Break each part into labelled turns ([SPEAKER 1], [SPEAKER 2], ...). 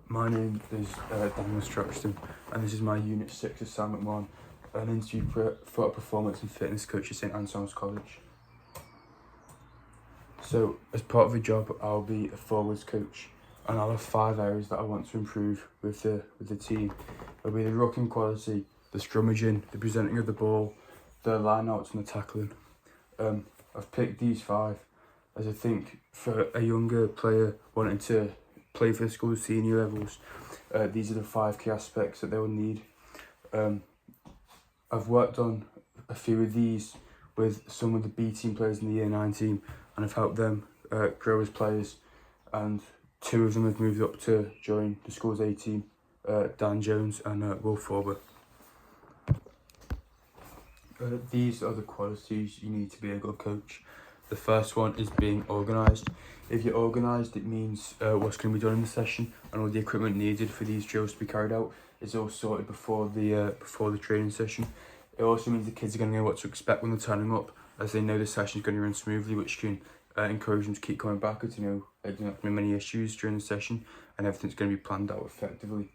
[SPEAKER 1] My name is Daniel Scroxton, and this is my Unit 6 assignment 1, an interview for a performance and fitness coach at St Anselm's College. So, as part of the job, I'll be a forwards coach, and I'll have 5 areas that I want to improve with the team. It'll be the rucking quality, the scrummaging, the presenting of the ball, the line-outs and the tackling. I've picked these 5 as I think for a younger player wanting to play for the school's senior levels, these are the 5 key aspects that they will need. I've worked on a few of these with some of the B team players in the Year 9 team, and I've helped them grow as players, and 2 of them have moved up to join the school's A team, Dan Jones and Will Forber. These are the qualities you need to be a good coach. The first one is being organised. If you're organised, it means what's going to be done in the session and all the equipment needed for these drills to be carried out is all sorted before the training session. It also means the kids are going to know what to expect when they're turning up, as they know the session is going to run smoothly, which can encourage them to keep coming back, as you know there's not going to be many issues during the session and everything's going to be planned out effectively.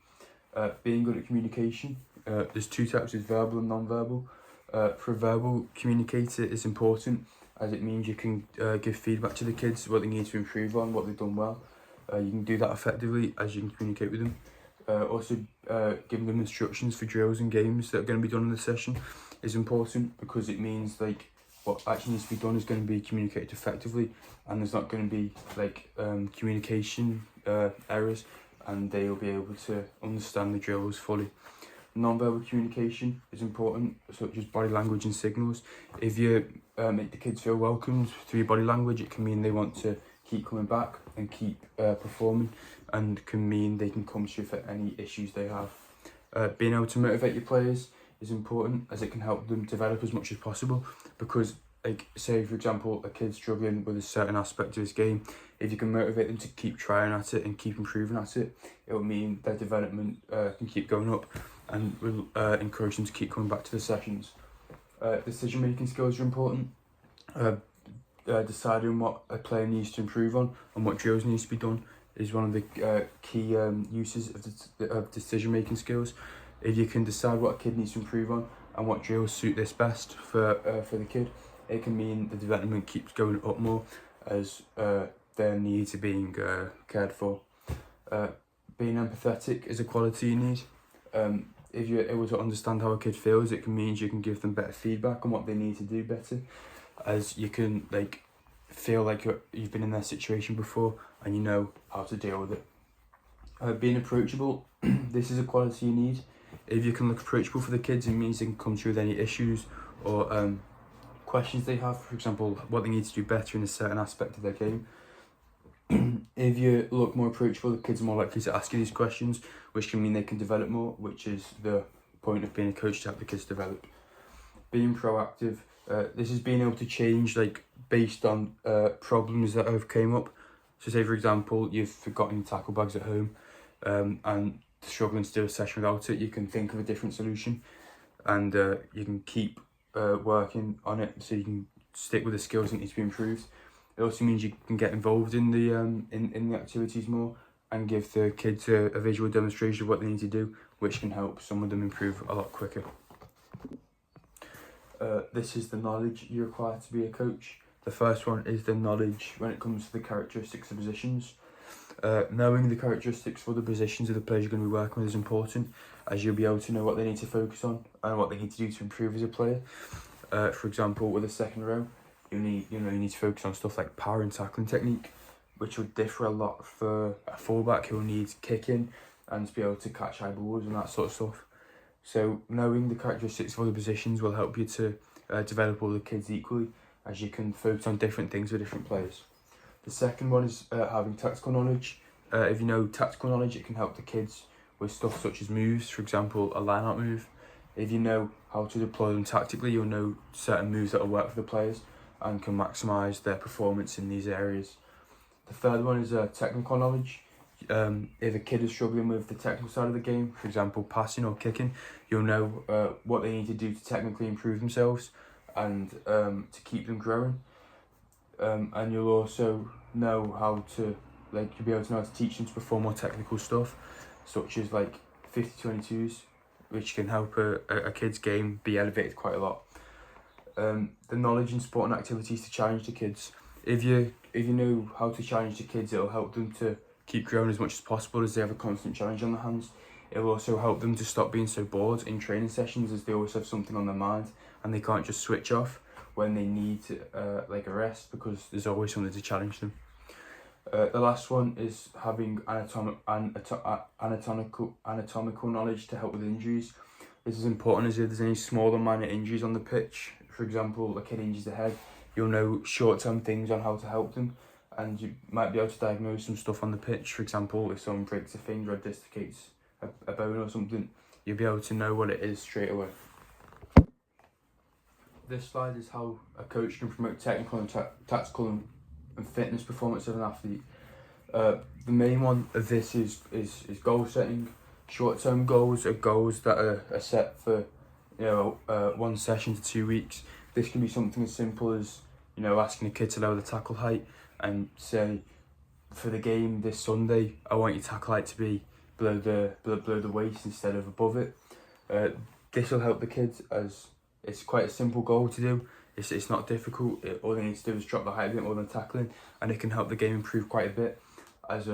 [SPEAKER 1] Being good at communication. There's 2 types, is verbal and non-verbal. For a verbal communicator, it's important, as it means you can give feedback to the kids, what they need to improve on, what they've done well. You can do that effectively as you can communicate with them. Also, giving them instructions for drills and games that are going to be done in the session is important, because it means like what actually needs to be done is going to be communicated effectively, and there's not going to be like communication errors, and they will be able to understand the drills fully. Non-verbal communication is important, such as body language and signals. If you make the kids feel welcomed through your body language, it can mean they want to keep coming back and keep performing, and can mean they can come to you for any issues they have. Being able to motivate your players is important, as it can help them develop as much as possible, because like say for example a kid's struggling with a certain aspect of his game, if you can motivate them to keep trying at it and keep improving at it, it will mean their development can keep going up, and will encourage them to keep coming back to the sessions. Decision making skills are important. Deciding what a player needs to improve on and what drills needs to be done is one of the key uses of decision making skills. If you can decide what a kid needs to improve on and what drills suit this best for the kid, it can mean the development keeps going up more, as their needs are being cared for. Being empathetic is a quality you need. If you're able to understand how a kid feels, it can mean you can give them better feedback on what they need to do better, as you can like feel like you've been in their situation before and you know how to deal with it. Being approachable, this is a quality you need. If you can look approachable for the kids, it means they can come to you with any issues or questions they have, for example, what they need to do better in a certain aspect of their game. If you look more approachable, the kids are more likely to ask you these questions, which can mean they can develop more, which is the point of being a coach, to help the kids develop. Being proactive, this is being able to change like based on problems that have came up. So say for example you've forgotten your tackle bags at home and struggling to do a session without it, you can think of a different solution, and you can keep working on it so you can stick with the skills that need to be improved. It also means you can get involved in the in the activities more and give the kids a visual demonstration of what they need to do, which can help some of them improve a lot quicker. This is the knowledge you require to be a coach. The first one is the knowledge when it comes to the characteristics of positions. Knowing the characteristics for the positions of the players you're going to be working with is important, as you'll be able to know what they need to focus on and what they need to do to improve as a player. For example, with a second row, you need to focus on stuff like power and tackling technique, which will differ a lot for a fullback who will need kicking and to be able to catch high balls and that sort of stuff. So knowing the characteristics of all the positions will help you to develop all the kids equally, as you can focus on different things with different players. The second one is having tactical knowledge. If you know tactical knowledge, it can help the kids with stuff such as moves, for example, a line-out move. If you know how to deploy them tactically, you'll know certain moves that will work for the players and can maximise their performance in these areas. The third one is technical knowledge. If a kid is struggling with the technical side of the game, for example passing or kicking, you'll know what they need to do to technically improve themselves and to keep them growing. And you'll also know how to like you'll be able to know how to teach them to perform more technical stuff, such as like 50-22s, which can help a kid's game be elevated quite a lot. The knowledge and sport and activities to challenge the kids. If you know how to challenge the kids, it'll help them to keep growing as much as possible, as they have a constant challenge on their hands. It will also help them to stop being so bored in training sessions, as they always have something on their mind and they can't just switch off when they need like a rest, because there's always something to challenge them. The last one is having anatomical knowledge to help with injuries. This is important, as if there's any small or minor injuries on the pitch. For example, a kid injures the head, you'll know short-term things on how to help them, and you might be able to diagnose some stuff on the pitch. For example, if someone breaks a finger or dislocates a bone or something, you'll be able to know what it is straight away. This slide is how a coach can promote technical and tactical and fitness performance of an athlete. The main one of this is goal setting. Short-term goals are goals that are set for, you know, 1 session to 2 weeks. This can be something as simple as, you know, asking a kid to lower the tackle height and say, for the game this Sunday, I want your tackle height to be below the waist instead of above it. This will help the kids, as it's quite a simple goal to do. It's not difficult. All they need to do is drop the height a bit more than tackling, and it can help the game improve quite a bit. As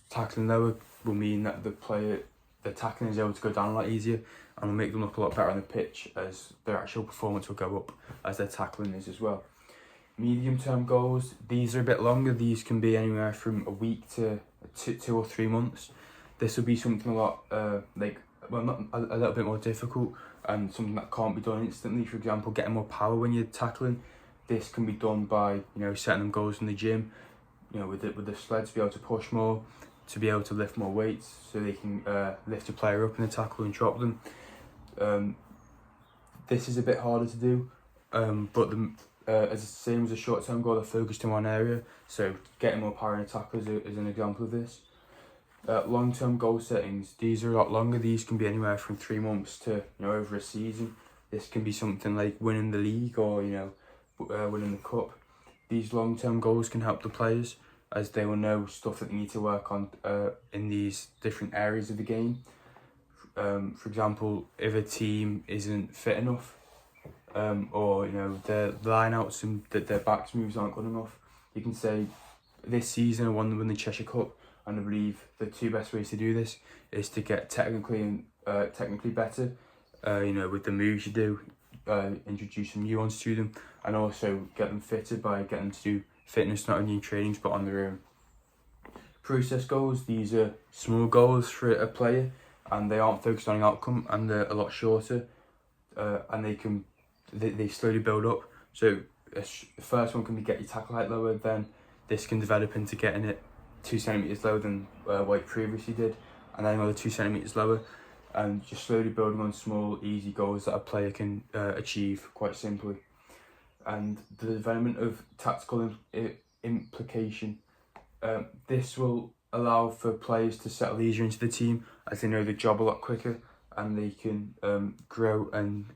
[SPEAKER 1] tackling lower will mean that the tackling is able to go down a lot easier, and will make them look a lot better on the pitch, as their actual performance will go up as their tackling is as well. Medium-term goals, these are a bit longer. These can be anywhere from a week to 2 or 3 months. This will be something a lot a little bit more difficult, and something that can't be done instantly. For example, getting more power when you're tackling. This can be done by, you know, setting them goals in the gym, you know, with the sled, to be able to push more, to be able to lift more weights, so they can lift a player up in the tackle and drop them. This is a bit harder to do, but as the same as a short-term goal, they're focused in one area. So getting more power in a tackle is an example of this. Long-term goal settings, these are a lot longer. These can be anywhere from 3 months to, you know, over a season. This can be something like winning the league, or, you know, winning the cup. These long-term goals can help the players, as they will know stuff that they need to work on in these different areas of the game. For example, if a team isn't fit enough, or, you know, their line-outs and their backs moves aren't good enough, you can say, this season I want to win the Cheshire Cup, and I believe the 2 best ways to do this is to get technically better, you know, with the moves you do, introduce some new ones to them, and also get them fitter by getting them to do fitness not only in trainings but on their own. Process goals, these are small goals for a player, and they aren't focused on an outcome, and they're a lot shorter, and they slowly build up. So the first one can be get your tackle height lower, then this can develop into getting it 2 centimetres lower than what it previously did, and then another 2 centimetres lower, and just slowly building on small, easy goals that a player can achieve quite simply. And the development of tactical implication. This will allow for players to settle easier into the team, as they know the job a lot quicker, and they can grow and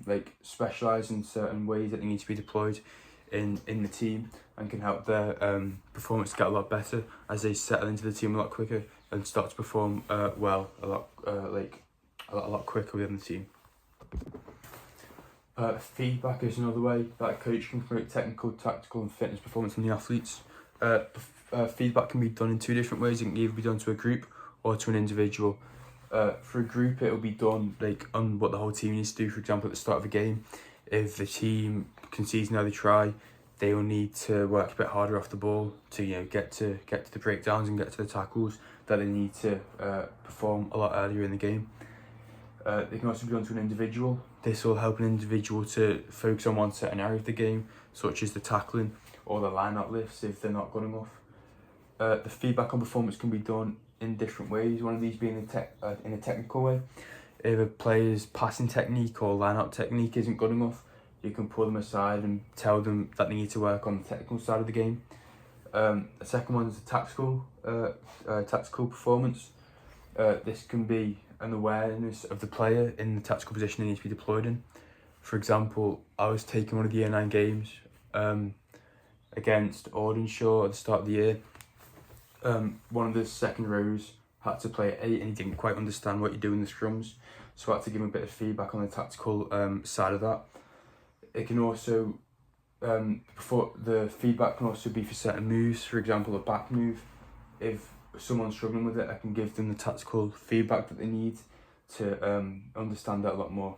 [SPEAKER 1] like specialise in certain ways that they need to be deployed in the team, and can help their performance get a lot better as they settle into the team a lot quicker and start to perform well a lot quicker within the team. Feedback is another way that a coach can promote technical, tactical and fitness performance in the athletes. Feedback can be done in 2 different ways. It can either be done to a group or to an individual. For a group, it will be done like on what the whole team needs to do. For example, at the start of a game, if the team concedes another try, they will need to work a bit harder off the ball to, you know, get to the breakdowns and get to the tackles that they need to perform a lot earlier in the game. They can also be done to an individual. This will help an individual to focus on one certain area of the game, such as the tackling or the line-out lifts if they're not good enough. The feedback on performance can be done in different ways. One of these being in a technical way. If a player's passing technique or line-out technique isn't good enough, you can pull them aside and tell them that they need to work on the technical side of the game. The second one is the tactical performance. This can be an awareness of the player in the tactical position they need to be deployed in. For example, I was taking one of the Year 9 games against Audenshaw at the start of the year, one of the second rows had to play at 8 and he didn't quite understand what you do in the scrums, so I had to give him a bit of feedback on the tactical side of that. It can also, before the feedback can also be for certain moves, for example a back move. If someone's struggling with it, I can give them the tactical feedback that they need to understand that a lot more.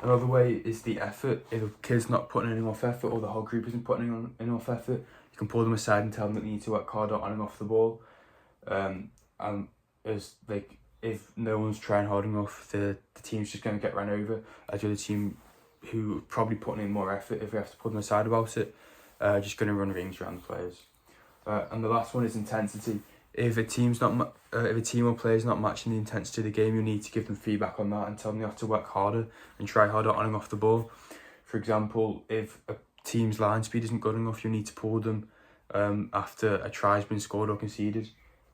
[SPEAKER 1] Another way is the effort. If a kid's not putting in enough effort, or the whole group isn't putting in enough effort, you can pull them aside and tell them that they need to work harder on and off the ball. And as like, if no one's trying hard enough, the team's just going to get ran over, as the other team who are probably putting in more effort, if we have to pull them aside about it, just going to run rings around the players. And the last one is intensity. If a team's not, if a team or player's not matching the intensity of the game, you need to give them feedback on that and tell them they have to work harder and try harder on and off the ball. For example, if a team's line speed isn't good enough, you need to pull them after a try's been scored or conceded.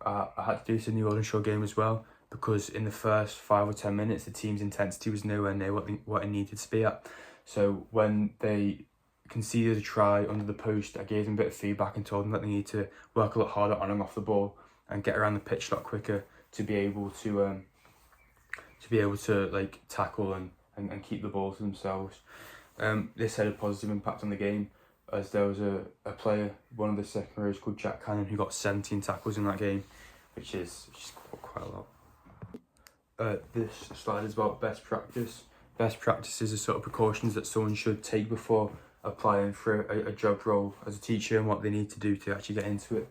[SPEAKER 1] I had to do this in the Aldershot game as well, because in the first 5 or 10 minutes, the team's intensity was nowhere near what it needed to be at. So when they conceded a try under the post, I gave them a bit of feedback and told them that they need to work a lot harder on and off the ball and get around the pitch a lot quicker to be able to like tackle and keep the ball to themselves. This had a positive impact on the game, as there was a player, one of the second rows called Jack Cannon, who got 17 tackles in that game, which is quite a lot. This slide is about best practice. Best practices are sort of precautions that someone should take before applying for a job role as a teacher, and what they need to do to actually get into it.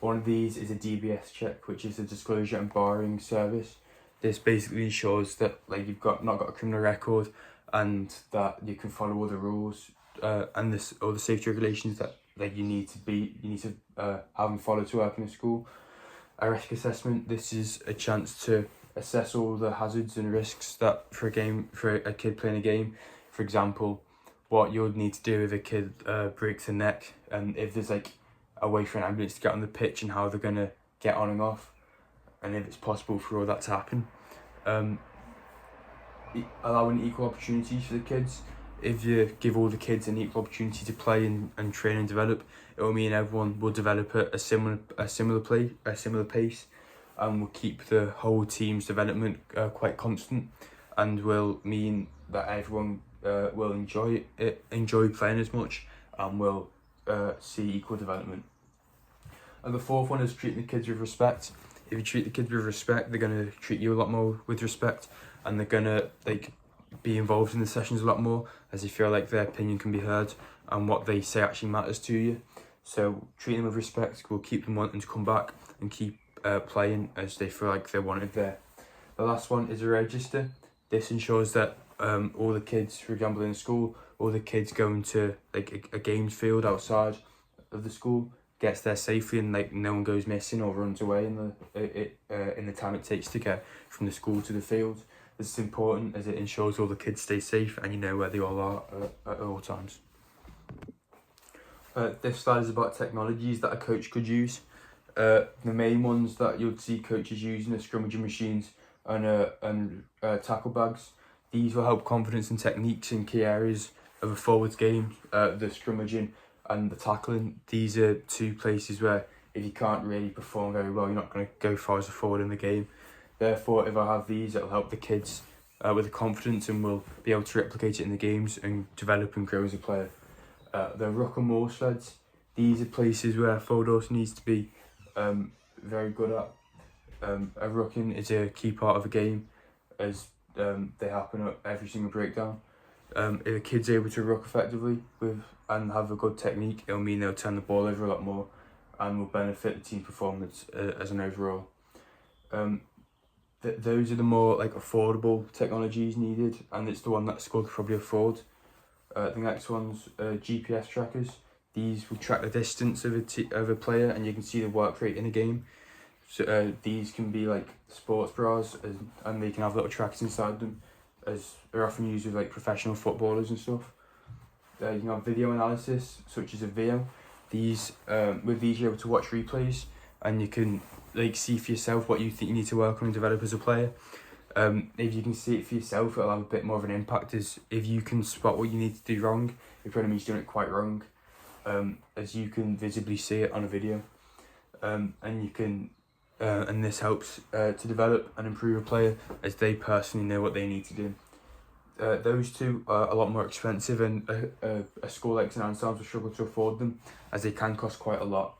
[SPEAKER 1] One of these is a DBS check, which is a disclosure and barring service. This basically ensures that like you've not got a criminal record, and that you can follow all the rules and all the safety regulations that like you need to have and follow to work in a school. A risk assessment. This is a chance to assess all the hazards and risks that for a kid playing a game. For example, what you would need to do if a kid breaks a neck, and if there's like a way for an ambulance to get on the pitch, and how they're going to get on and off, and if it's possible for all that to happen. Allowing equal opportunities for the kids. If you give all the kids an equal opportunity to play and train and develop, it will mean everyone will develop at a similar pace, and will keep the whole team's development quite constant, and will mean that everyone will enjoy playing as much, and will see equal development. And the fourth one is treating the kids with respect. If you treat the kids with respect, they're going to treat you a lot more with respect, and they're going to be involved in the sessions a lot more, as they feel like their opinion can be heard and what they say actually matters to you. So treating them with respect will keep them wanting to come back and keep playing, as they feel like they're wanted there. The last one is a register. This ensures that all the kids, for example in school, all the kids going to like a games field outside of the school gets there safely, and like no one goes missing or runs away in the time it takes to get from the school to the field. This is important as it ensures all the kids stay safe and you know where they all are at all times. This slide is about technologies that a coach could use. The main ones that you'll see coaches using are scrummaging machines and tackle bags. These will help confidence and techniques in key areas of a forwards game. The scrummaging and the tackling, these are two places where if you can't really perform very well, you're not going to go far as a forward in the game. Therefore, if I have these, it'll help the kids with the confidence, and will be able to replicate it in the games and develop and grow as a player. The ruck and maul sleds, these are places where a forward also needs to be very good at. A rucking is a key part of a game, as they happen at every single breakdown. If a kid's able to ruck effectively and have a good technique, it'll mean they'll turn the ball over a lot more and will benefit the team's performance as an overall. Those are the more like affordable technologies needed, and it's the one that school could probably afford. The next one's GPS trackers. These will track the distance of a player, and you can see the work rate in a game. So these can be like sports bras, and they can have little trackers inside them, as they're often used with like professional footballers and stuff. You can have video analysis, such as a VO. With these you're able to watch replays, and you can like see for yourself what you think you need to work on and develop as a player. If you can see it for yourself, it'll have a bit more of an impact, as if you can spot what you need to do wrong, it probably means you're doing it quite wrong, as you can visibly see it on a video. and you can and this helps to develop and improve a player as they personally know what they need to do. Those two are a lot more expensive, and a school like St Anselm's will struggle to afford them as they can cost quite a lot.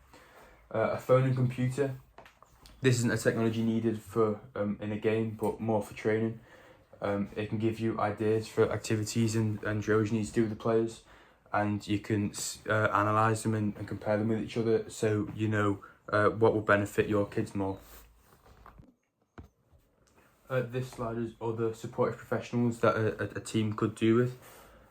[SPEAKER 1] A phone and computer. This isn't a technology needed for in a game, but more for training. It can give you ideas for activities and drills you need to do with the players, and you can analyse them and compare them with each other, so you know what will benefit your kids more. This slide is other supportive professionals that a team could do with.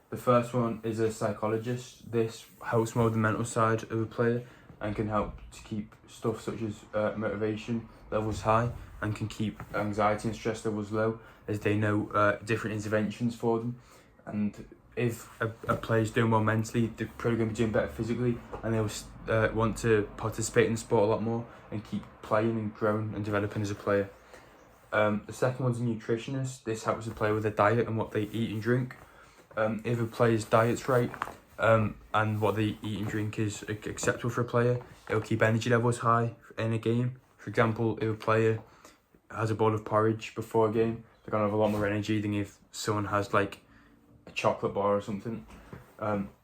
[SPEAKER 1] The first one is a psychologist. This helps more with the mental side of a player and can help to keep stuff such as motivation levels high, and can keep anxiety and stress levels low, as they know different interventions for them. And if a player's doing well mentally, they're probably going to be doing better physically, and they'll want to participate in the sport a lot more and keep playing and growing and developing as a player. The second one's a nutritionist. This helps the player with their diet and what they eat and drink. If a player's diet's right and what they eat and drink is acceptable for a player, it'll keep energy levels high in a game. For example, if a player has a bowl of porridge before a game, they're going to have a lot more energy than if someone has like a chocolate bar or something.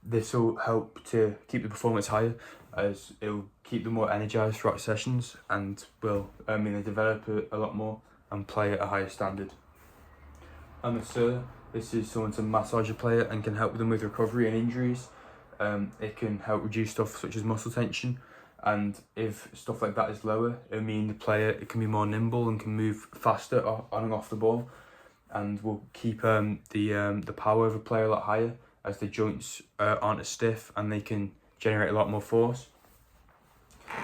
[SPEAKER 1] This will help to keep the performance higher, as it will keep them more energised throughout sessions, and will mean they develop a lot more and play at a higher standard. A masseur. This is someone to massage a player and can help them with recovery and injuries. It can help reduce stuff such as muscle tension, and if stuff like that is lower, it'll mean the player can be more nimble and can move faster on and off the ball, and will keep the power of a player a lot higher, as the joints aren't as stiff and they can generate a lot more force.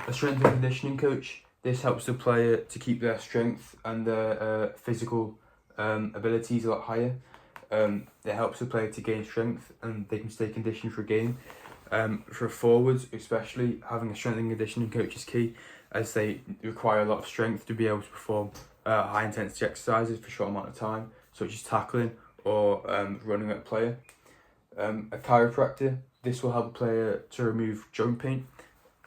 [SPEAKER 1] A strength and conditioning coach. This helps the player to keep their strength and their physical abilities a lot higher. It helps the player to gain strength and they can stay conditioned for a game. For forwards especially, having a strength and conditioning coach is key, as they require a lot of strength to be able to perform high intensity exercises for a short amount of time, such as tackling or running at a player. A chiropractor. This will help a player to remove joint pain.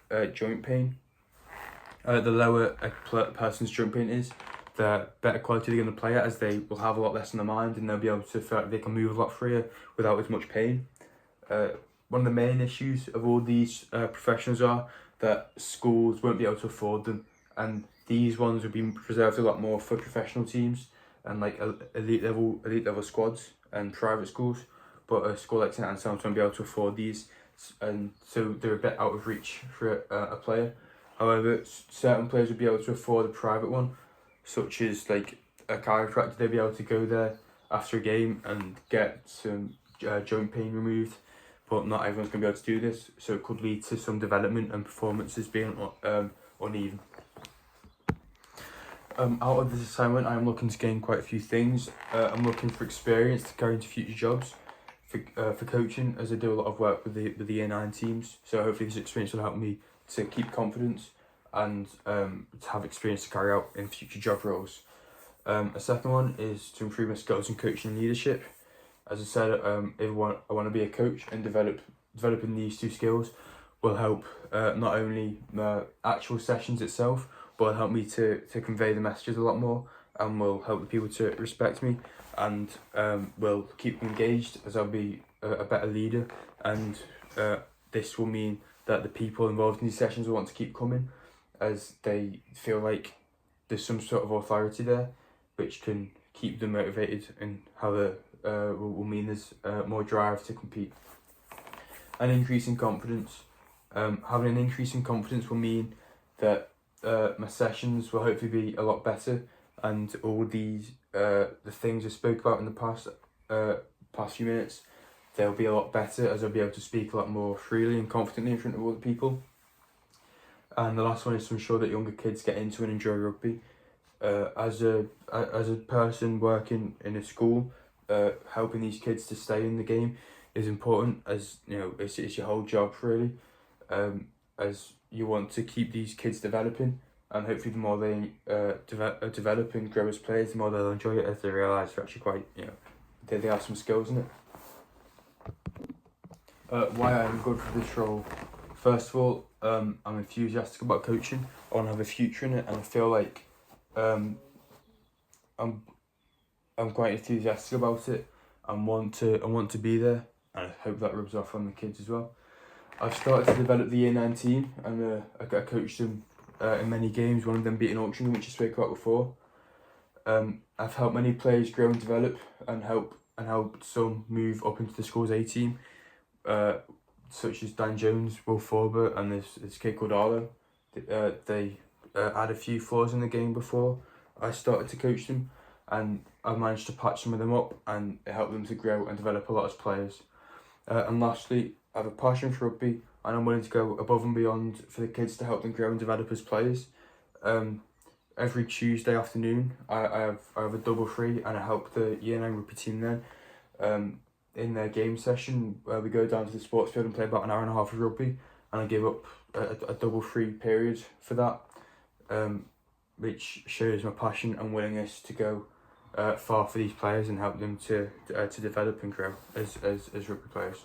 [SPEAKER 1] The lower a person's joint pain is, the better quality they're going to play at, as they will have a lot less in their mind and they'll be able to feel like they can move a lot freer without as much pain. One of the main issues of all these professionals are that schools won't be able to afford them, and these ones will be preserved a lot more for professional teams and like elite level squads and private schools, but a school like St Anselm's won't be able to afford these, and so they're a bit out of reach for a player. However, certain players will be able to afford a private one, such as like a chiropractor. They'll be able to go there after a game and get some joint pain removed, but not everyone's going to be able to do this, so it could lead to some development and performances being uneven. Out of this assignment, I'm looking to gain quite a few things. I'm looking for experience to carry into future jobs, for coaching, as I do a lot of work with the Year 9 teams, so hopefully this experience will help me to keep confidence and to have experience to carry out in future job roles. A second one is to improve my skills in coaching and leadership. As I said, I want to be a coach, and developing these two skills will help not only the actual sessions itself, but will help me to convey the messages a lot more, and will help the people to respect me, and will keep them engaged, as I'll be a better leader, and this will mean that the people involved in these sessions will want to keep coming, as they feel like there's some sort of authority there, which can keep them motivated, and how will mean there's more drive to compete. An increase in confidence. Having an increase in confidence will mean that my sessions will hopefully be a lot better, and all these the things I spoke about in the past few minutes, they'll be a lot better, as I'll be able to speak a lot more freely and confidently in front of other people. And the last one is to ensure that younger kids get into and enjoy rugby. As a person working in a school, helping these kids to stay in the game is important, as you know, it's your whole job really, as you want to keep these kids developing, and hopefully the more they develop and grow as players, the more they'll enjoy it, as they realise they're actually quite, they have some skills in it. Why I'm good for this role. First of all, I'm enthusiastic about coaching. I want to have a future in it, and I feel like I'm quite enthusiastic about it and want to be there, and I hope that rubs off on the kids as well. I've started to develop the Year 9 team, and I coached them in many games, one of them beating Auction, which I spoke about before. I've helped many players grow and develop, and helped some move up into the school's A team, such as Dan Jones, Will Forber, and this kid called Arlo. They had a few flaws in the game before I started to coach them, and I've managed to patch some of them up, and it helped them to grow and develop a lot as players. And lastly, I have a passion for rugby, and I'm willing to go above and beyond for the kids to help them grow and develop as players. Every Tuesday afternoon, I have a double free, and I help the Year 9 rugby team then. In their game session, we go down to the sports field and play about an hour and a half of rugby, and I give up a double free period for that, which shows my passion and willingness to go far for these players and help them to develop and grow as rugby players.